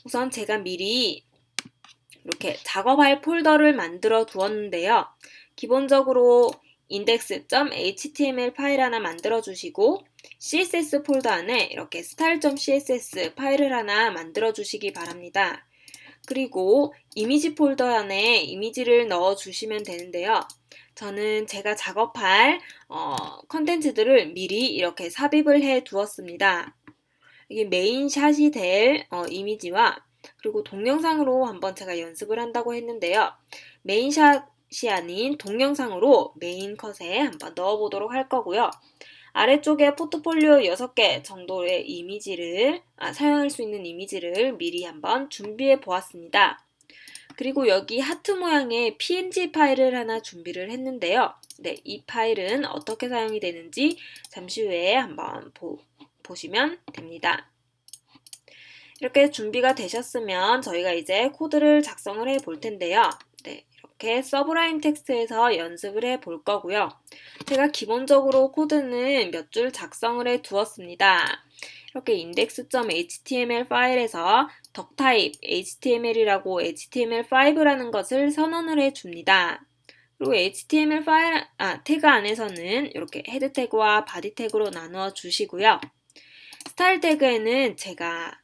우선 제가 미리 이렇게 작업할 폴더를 만들어 두었는데요. 기본적으로 index.html 파일 하나 만들어 주시고 css 폴더 안에 이렇게 style.css 파일을 하나 만들어 주시기 바랍니다. 그리고 이미지 폴더 안에 이미지를 넣어 주시면 되는데요. 저는 제가 작업할 컨텐츠들을 미리 이렇게 삽입을 해 두었습니다. 이게 메인샷이 될 이미지와 그리고 동영상으로 한번 제가 연습을 한다고 했는데요. 메인샷이 아닌 동영상으로 메인 컷에 한번 넣어보도록 할 거고요. 아래쪽에 포트폴리오 6개 정도의 이미지를 사용할 수 있는 이미지를 미리 한번 준비해 보았습니다. 그리고 여기 하트 모양의 png 파일을 하나 준비를 했는데요. 네, 이 파일은 어떻게 사용이 되는지 잠시 후에 한번 보시면 됩니다. 이렇게 준비가 되셨으면 저희가 이제 코드를 작성을 해 볼 텐데요. 네, 이렇게 서브라인 텍스트에서 연습을 해 볼 거고요. 제가 기본적으로 코드는 몇 줄 작성을 해 두었습니다. 이렇게 index.html 파일에서 덕타입 html이라고 html5라는 것을 선언을 해 줍니다. 그리고 HTML 태그 안에서는 이렇게 헤드 태그와 바디 태그로 나누어 주시고요. 스타일 태그에는 제가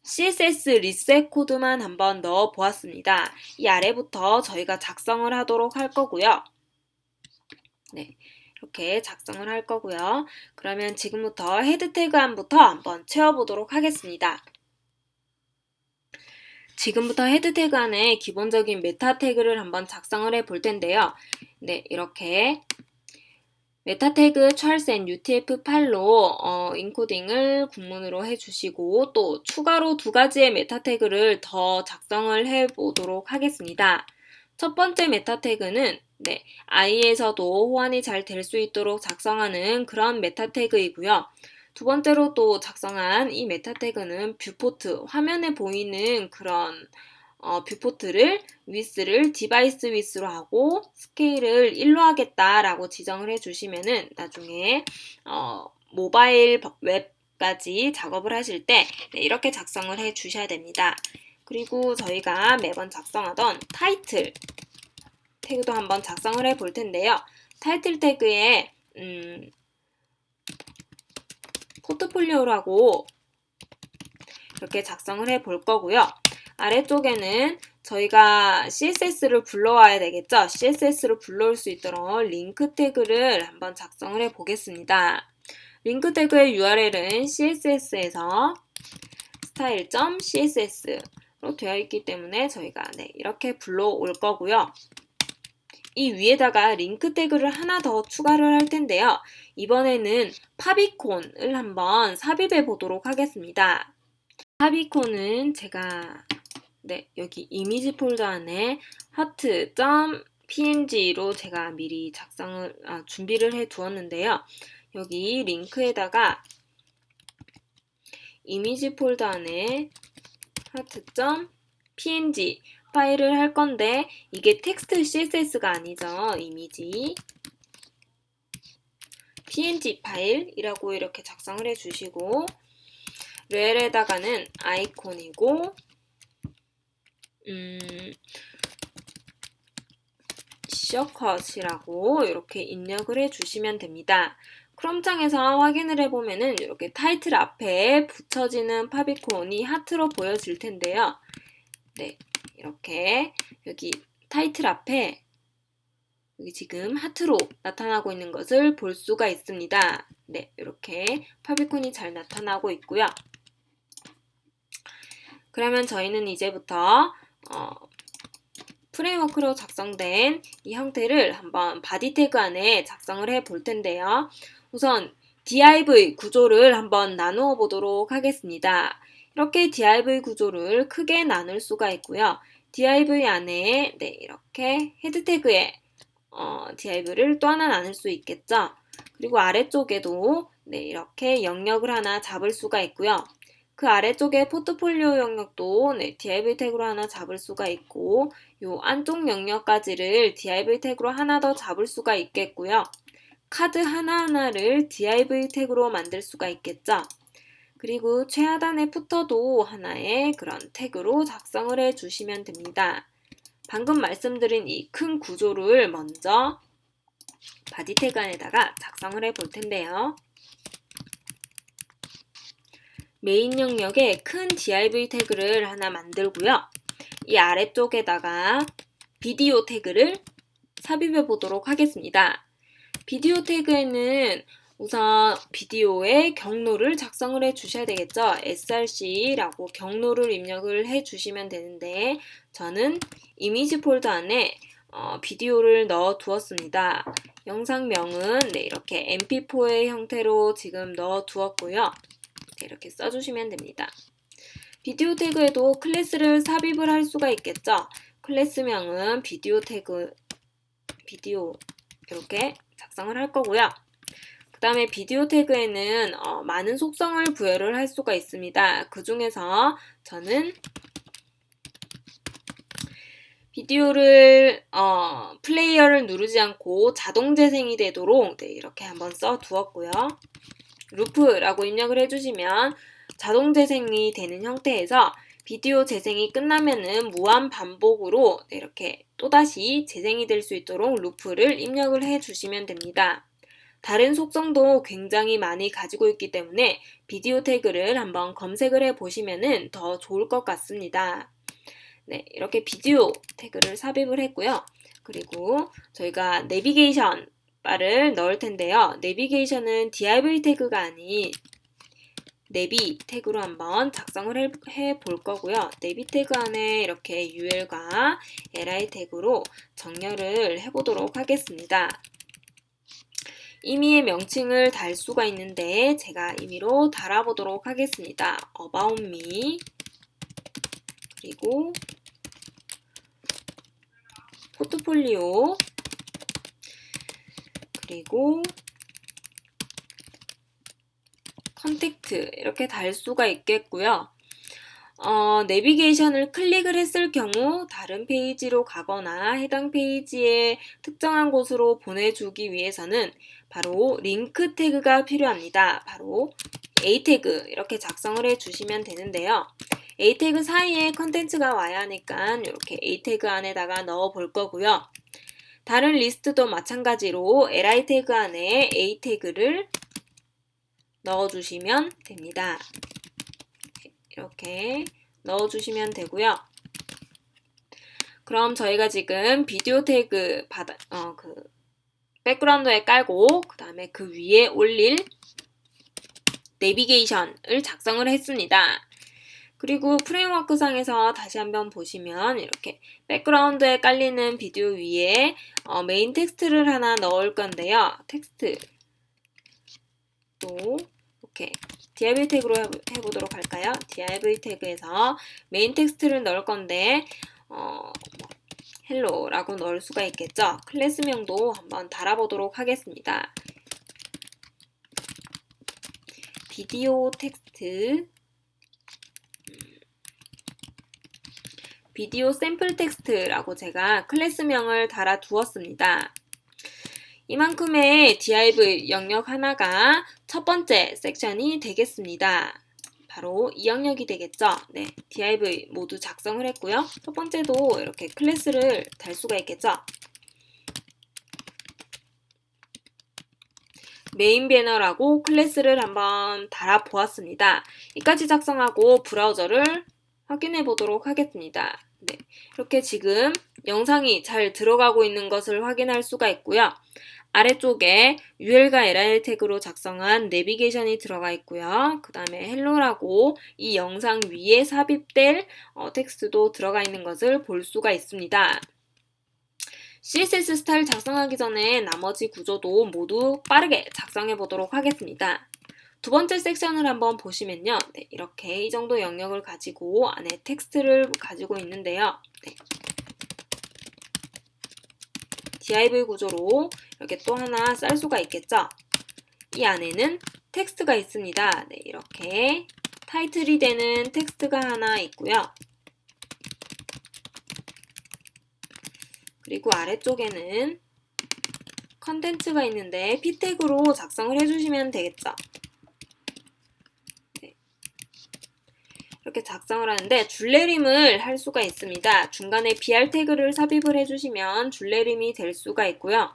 CSS 리셋 코드만 한번 넣어 보았습니다. 이 아래부터 저희가 작성을 하도록 할 거고요. 네, 이렇게 작성을 할 거고요. 그러면 지금부터 헤드 태그 안부터 한번 채워보도록 하겠습니다. 지금부터 헤드 태그 안에 기본적인 메타 태그를 한번 작성을 해 볼 텐데요. 네, 이렇게 메타 태그 charles and utf8로 인코딩을 국문으로 해주시고 또 추가로 2가지의 메타 태그를 더 작성을 해 보도록 하겠습니다. 첫 번째 메타 태그는 i에서도 호환이 잘 될 수 있도록 작성하는 그런 메타 태그이고요. 두 번째로 또 작성한 이 메타 태그는 뷰포트, 화면에 보이는 그런 뷰포트를 width를 디바이스 width로 하고 스케일을 1로 하겠다라고 지정을 해주시면은 나중에 모바일 웹까지 작업을 하실 때 이렇게 작성을 해 주셔야 됩니다. 그리고 저희가 매번 작성하던 타이틀 태그도 한번 작성을 해 볼 텐데요. 타이틀 태그에 포트폴리오라고 이렇게 작성을 해 볼 거고요. 아래쪽에는 저희가 CSS를 불러와야 되겠죠. CSS를 불러올 수 있도록 링크 태그를 한번 작성을 해 보겠습니다. 링크 태그의 URL은 CSS에서 style.css로 되어 있기 때문에 저희가 이렇게 불러올 거고요. 이 위에다가 링크 태그를 하나 더 추가를 할 텐데요. 이번에는 파비콘을 한번 삽입해 보도록 하겠습니다. 파비콘은 제가 여기 이미지 폴더 안에 heart.png로 제가 미리 준비를 해 두었는데요. 여기 링크에다가 이미지 폴더 안에 heart.png 파일을 할 건데 이게 텍스트 CSS가 아니죠. 이미지 png 파일이라고 이렇게 작성을 해 주시고 렐에다가는 아이콘이고 셔컷이라고 이렇게 입력을 해 주시면 됩니다. 크롬창에서 확인을 해보면은 이렇게 타이틀 앞에 붙여지는 파비콘이 하트로 보여질 텐데요. 네, 이렇게 여기 타이틀 앞에 여기 지금 하트로 나타나고 있는 것을 볼 수가 있습니다. 네, 이렇게 파비콘이 잘 나타나고 있고요. 그러면 저희는 이제부터 프레임워크로 작성된 이 형태를 한번 바디 태그 안에 작성을 해 볼 텐데요. 우선 div 구조를 한번 나누어 보도록 하겠습니다. 이렇게 div 구조를 크게 나눌 수가 있고요. div 안에 이렇게 헤드 태그에 div를 또 하나 나눌 수 있겠죠. 그리고 아래쪽에도 이렇게 영역을 하나 잡을 수가 있고요. 그 아래쪽에 포트폴리오 영역도 div 태그로 하나 잡을 수가 있고 요 안쪽 영역까지를 div 태그로 하나 더 잡을 수가 있겠고요. 카드 하나하나를 div 태그로 만들 수가 있겠죠. 그리고 최하단의 푸터도 하나의 그런 태그로 작성을 해주시면 됩니다. 방금 말씀드린 이 큰 구조를 먼저 바디 태그 안에다가 작성을 해볼 텐데요. 메인 영역에 큰 div 태그를 하나 만들고요. 이 아래쪽에다가 비디오 태그를 삽입해 보도록 하겠습니다. 비디오 태그에는 우선 비디오의 경로를 작성을 해 주셔야 되겠죠. src라고 경로를 입력을 해 주시면 되는데 저는 이미지 폴더 안에 비디오를 넣어 두었습니다. 영상명은 이렇게 mp4의 형태로 지금 넣어 두었고요. 이렇게 써주시면 됩니다. 비디오 태그에도 클래스를 삽입을 할 수가 있겠죠. 클래스명은 비디오 이렇게 작성을 할 거고요. 그 다음에 비디오 태그에는 많은 속성을 부여를 할 수가 있습니다. 그 중에서 저는 비디오를 플레이어를 누르지 않고 자동 재생이 되도록 이렇게 한번 써 두었고요. 루프라고 입력을 해주시면 자동 재생이 되는 형태에서 비디오 재생이 끝나면은 무한 반복으로 이렇게 또다시 재생이 될 수 있도록 루프를 입력을 해주시면 됩니다. 다른 속성도 굉장히 많이 가지고 있기 때문에 비디오 태그를 한번 검색을 해보시면 더 좋을 것 같습니다. 네, 이렇게 비디오 태그를 삽입을 했고요. 그리고 저희가 내비게이션 바를 넣을 텐데요. 내비게이션은 div 태그가 아닌 내비 태그로 한번 작성을 해 볼 거고요. 내비 태그 안에 이렇게 ul과 li 태그로 정렬을 해보도록 하겠습니다. 임의의 명칭을 달 수가 있는데 제가 임의로 달아보도록 하겠습니다. about me 그리고 포트폴리오 그리고 컨택트 이렇게 달 수가 있겠고요. 내비게이션을 클릭을 했을 경우 다른 페이지로 가거나 해당 페이지의 특정한 곳으로 보내주기 위해서는 바로 링크 태그가 필요합니다. 바로 A 태그 이렇게 작성을 해주시면 되는데요. A 태그 사이에 컨텐츠가 와야 하니까 이렇게 A 태그 안에다가 넣어 볼 거고요. 다른 리스트도 마찬가지로 li 태그 안에 A 태그를 넣어주시면 됩니다. 이렇게 넣어주시면 되고요. 그럼 저희가 지금 비디오 태그 백그라운드에 깔고 그 다음에 그 위에 올릴 내비게이션을 작성을 했습니다. 그리고 프레임워크 상에서 다시 한번 보시면 이렇게 백그라운드에 깔리는 비디오 위에 메인 텍스트를 하나 넣을 건데요. 텍스트 또 이렇게 div 태그로 해보도록 할까요? div 태그에서 메인 텍스트를 넣을 건데 hello라고 넣을 수가 있겠죠. 클래스명도 한번 달아보도록 하겠습니다. 비디오 텍스트 비디오 샘플 텍스트라고 제가 클래스명을 달아 두었습니다. 이만큼의 div 영역 하나가 첫 번째 섹션이 되겠습니다. 바로 이 영역이 되겠죠. 네, div 모두 작성을 했고요. 첫 번째도 이렇게 클래스를 달 수가 있겠죠. 메인 배너라고 클래스를 한번 달아 보았습니다. 이까지 작성하고 브라우저를 확인해 보도록 하겠습니다. 네, 이렇게 지금 영상이 잘 들어가고 있는 것을 확인할 수가 있고요. 아래쪽에 ul과 li 태그로 작성한 내비게이션이 들어가 있고요. 그 다음에 hello라고 이 영상 위에 삽입될 텍스트도 들어가 있는 것을 볼 수가 있습니다. CSS 스타일 작성하기 전에 나머지 구조도 모두 빠르게 작성해 보도록 하겠습니다. 두 번째 섹션을 한번 보시면요. 네, 이렇게 이 정도 영역을 가지고 안에 텍스트를 가지고 있는데요. 네. div 구조로 이렇게 또 하나 쌀 수가 있겠죠. 이 안에는 텍스트가 있습니다. 네, 이렇게 타이틀이 되는 텍스트가 하나 있고요. 그리고 아래쪽에는 컨텐츠가 있는데 p 태그로 작성을 해주시면 되겠죠. 네, 이렇게 작성을 하는데 줄내림을 할 수가 있습니다. 중간에 BR 태그를 삽입을 해주시면 줄내림이 될 수가 있고요.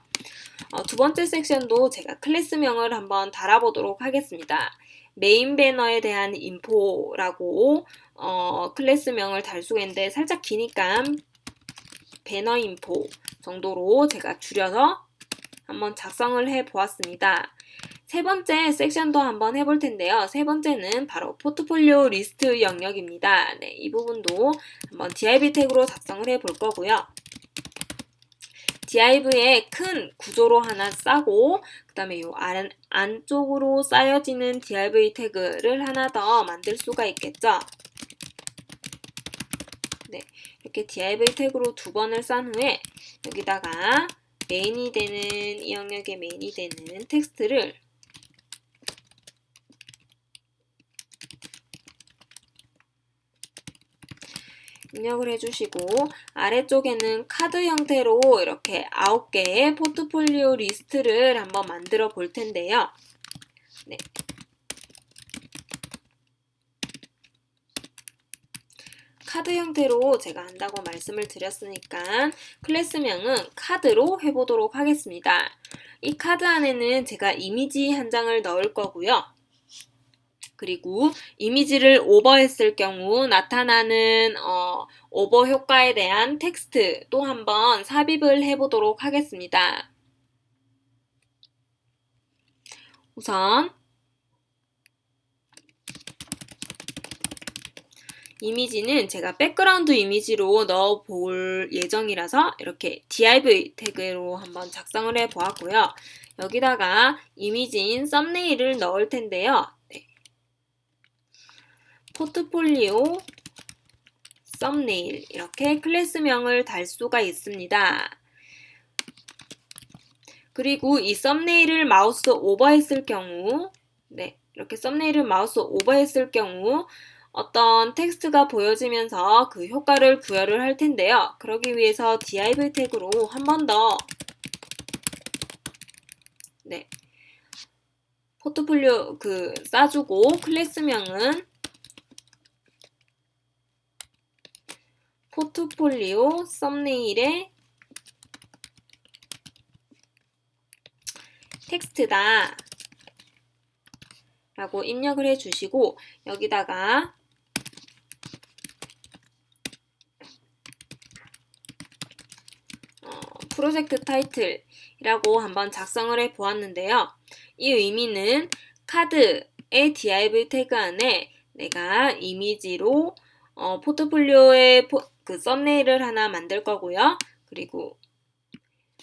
두 번째 섹션도 제가 클래스명을 한번 달아보도록 하겠습니다. 메인 배너에 대한 인포라고 클래스명을 달 수가 있는데 살짝 기니까 배너 인포 정도로 제가 줄여서 한번 작성을 해 보았습니다. 세 번째 섹션도 한번 해볼 텐데요. 세 번째는 바로 포트폴리오 리스트 영역입니다. 네, 이 부분도 한번 div 태그로 작성을 해 볼 거고요. div에 큰 구조로 하나 싸고 그 다음에 이 안쪽으로 쌓여지는 div 태그를 하나 더 만들 수가 있겠죠. 네, 이렇게 div 태그로 두 번을 싼 후에 여기다가 메인이 되는 이 영역의 메인이 되는 텍스트를 입력을 해주시고 아래쪽에는 카드 형태로 이렇게 9개의 포트폴리오 리스트를 한번 만들어 볼 텐데요. 네. 카드 형태로 제가 한다고 말씀을 드렸으니까 클래스명은 카드로 해보도록 하겠습니다. 이 카드 안에는 제가 이미지 한 장을 넣을 거고요. 그리고 이미지를 오버했을 경우 나타나는 오버 효과에 대한 텍스트도 한번 삽입을 해보도록 하겠습니다. 우선 이미지는 제가 백그라운드 이미지로 넣어 볼 예정이라서 이렇게 div 태그로 한번 작성을 해 보았고요. 여기다가 이미지인 썸네일을 넣을 텐데요. 네. 포트폴리오 썸네일 이렇게 클래스명을 달 수가 있습니다. 그리고 이 썸네일을 마우스 오버했을 경우 네, 이렇게 썸네일을 마우스 오버했을 경우 어떤 텍스트가 보여지면서 그 효과를 부여를 할 텐데요. 그러기 위해서 div 태그로 한 번 더 네, 포트폴리오 싸주고 클래스명은 포트폴리오 썸네일의 텍스트다 라고 입력을 해주시고 여기다가 프로젝트 타이틀이라고 한번 작성을 해 보았는데요. 이 의미는 카드의 div 태그 안에 내가 이미지로 포트폴리오의 썸네일을 하나 만들 거고요. 그리고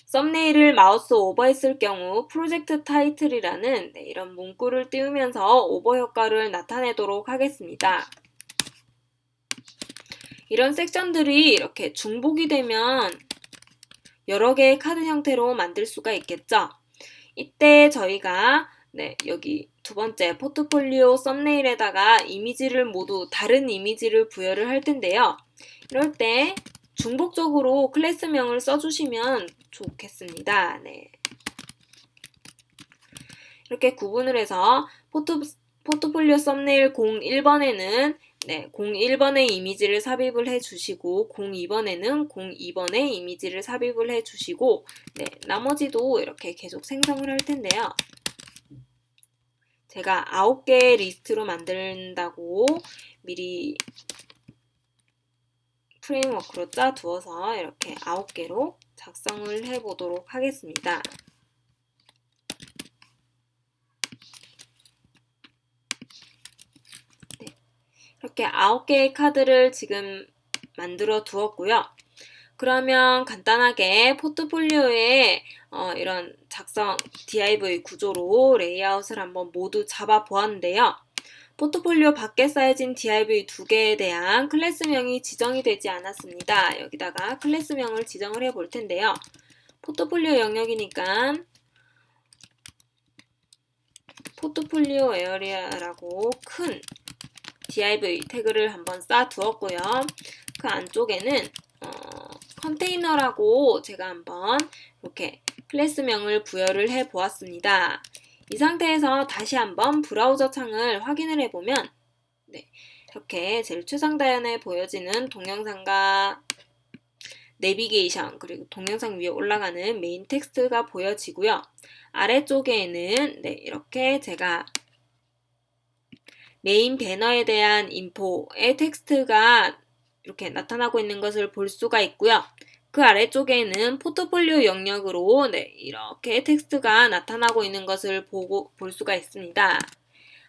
썸네일을 마우스 오버했을 경우 프로젝트 타이틀이라는 이런 문구를 띄우면서 오버 효과를 나타내도록 하겠습니다. 이런 섹션들이 이렇게 중복이 되면 여러 개의 카드 형태로 만들 수가 있겠죠. 이때 저희가 여기 두 번째 포트폴리오 썸네일에다가 이미지를 모두 다른 이미지를 부여를 할 텐데요. 이럴 때 중복적으로 클래스명을 써주시면 좋겠습니다. 네. 이렇게 구분을 해서 포트폴리오 썸네일 01번에는 01번의 이미지를 삽입을 해주시고 02번에는 02번의 이미지를 삽입을 해주시고 나머지도 이렇게 계속 생성을 할 텐데요. 제가 9개의 리스트로 만든다고 미리 프레임워크로 짜두어서 이렇게 9개로 작성을 해보도록 하겠습니다. 이렇게 9개의 카드를 지금 만들어 두었고요. 그러면 간단하게 포트폴리오에 이런 작성 div 구조로 레이아웃을 한번 모두 잡아 보았는데요. 포트폴리오 밖에 쌓여진 div 두 개에 대한 클래스명이 지정이 되지 않았습니다. 여기다가 클래스명을 지정을 해 볼 텐데요. 포트폴리오 영역이니까 포트폴리오 에어리아라고 큰 div 태그를 한번 쌓아 두었고요. 그 안쪽에는 컨테이너라고 제가 한번 이렇게 클래스명을 부여를 해 보았습니다. 이 상태에서 다시 한번 브라우저 창을 확인을 해보면 이렇게 제일 최상단에 보여지는 동영상과 내비게이션 그리고 동영상 위에 올라가는 메인 텍스트가 보여지고요. 아래쪽에는 이렇게 제가 메인 배너에 대한 인포의 텍스트가 이렇게 나타나고 있는 것을 볼 수가 있고요. 그 아래쪽에는 포트폴리오 영역으로 이렇게 텍스트가 나타나고 있는 것을 볼 수가 있습니다.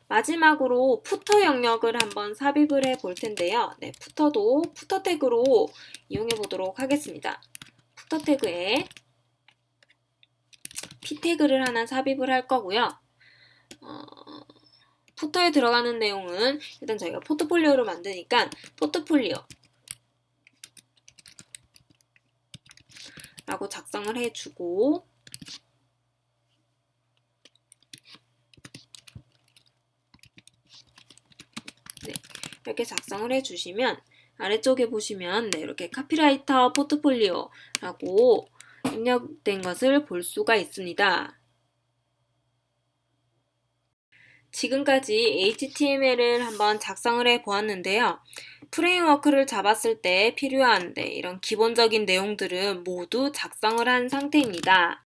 마지막으로 푸터 영역을 한번 삽입을 해 볼 텐데요. 푸터도 푸터 태그로 이용해 보도록 하겠습니다. 푸터 태그에 p 태그를 하나 삽입을 할 거고요. 푸터에 들어가는 내용은 일단 저희가 포트폴리오를 만드니까 포트폴리오 라고 작성을 해주고 이렇게 작성을 해주시면 아래쪽에 보시면 이렇게 카피라이터 포트폴리오라고 입력된 것을 볼 수가 있습니다. 지금까지 HTML을 한번 작성을 해 보았는데요. 프레임워크를 잡았을 때 필요한 이런 기본적인 내용들은 모두 작성을 한 상태입니다.